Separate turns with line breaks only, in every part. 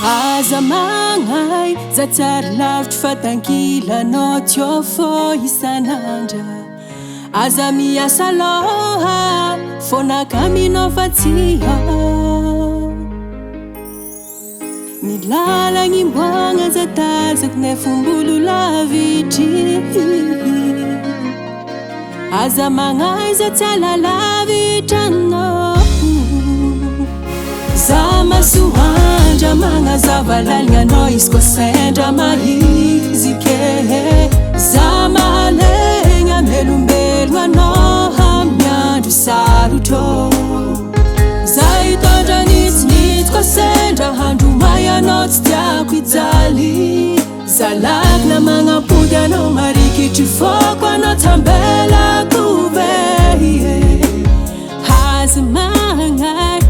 Aza magnahy za tsara lavitry fa tankilanao teo fô isan'andra. Aza miasa loha fô nakaminao fa tsy ao. Ny lalagny imboagna za tazako nay fombolo lavitry. Aza magnahy za tsy alalavitranao. Za masoandra magnazava laligna anao izy koa sendra mahizy ke. Za mahalegna melombelo anao amin'ny andro sarotro. Za hitondra nitsinitsy koa sendra handromay anao tsy tiako hijaly. Za lakina magnampody anao marikitry foko anao tambelako ve. Aza magnahy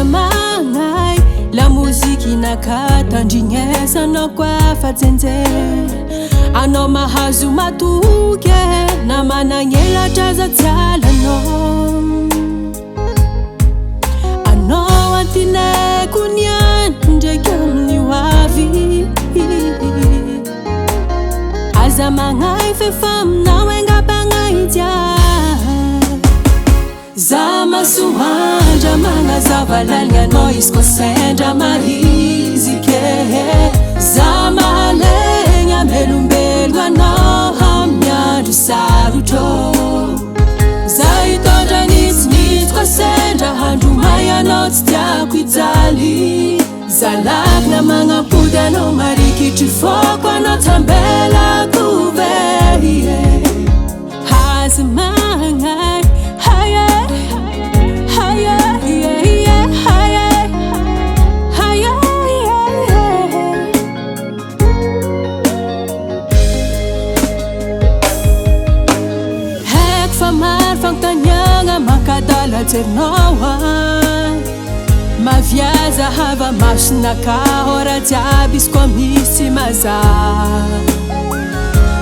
magnahy la moziki nakatandrignesa anao koa fa jenjeny. Anao mahazo matoky na managnelatra za tsy alanao. Anao antineko niany ndraiky amin'ny hoavy. Aza magnahy fefa aminao engapagnahy dia. Za masoandra magnazava laligna anao izy koa sendra mahizy ke. Za mahalegna melombelo anao amin'ny andro sarotro. Za hitondra nitsinitsy koa sendra handromay anao tsy tiako hijaly. Za lakina magnampody anao marikitry foko anao tambelako ve. Aza magnahy fantaniagna makadala jerinao any. Maviaza hava masonaka ora jiaby izy koa misy mazava.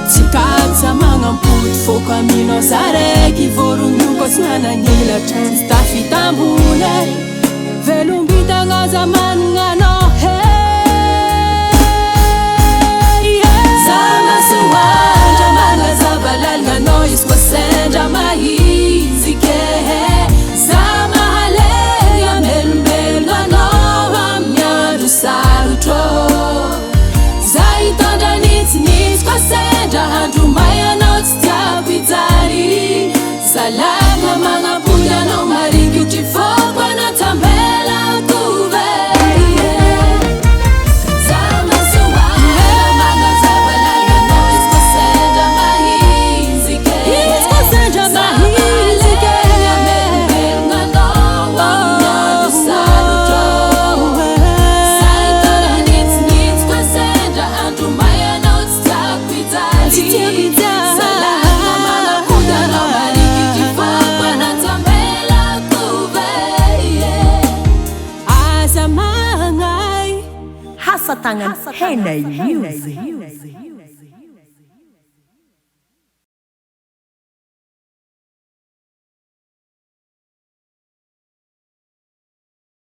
Tsy kady za magnampody foko aminao za raiky vorogno koa tsy nanagnelatra tsy tafita ambony. Velombitagna za managna anao za masoandra magnazava laligna anao izy koa sendra mahizy ke. Za mahalegna melombelo anao amin'ny andro sarotro. Za hitondra nitsinitsy koa sendra handromay anao tsy tiako hijaly. Za lakina magnampody anao marikitry foko anao tambelako ve.
Tangan henay music.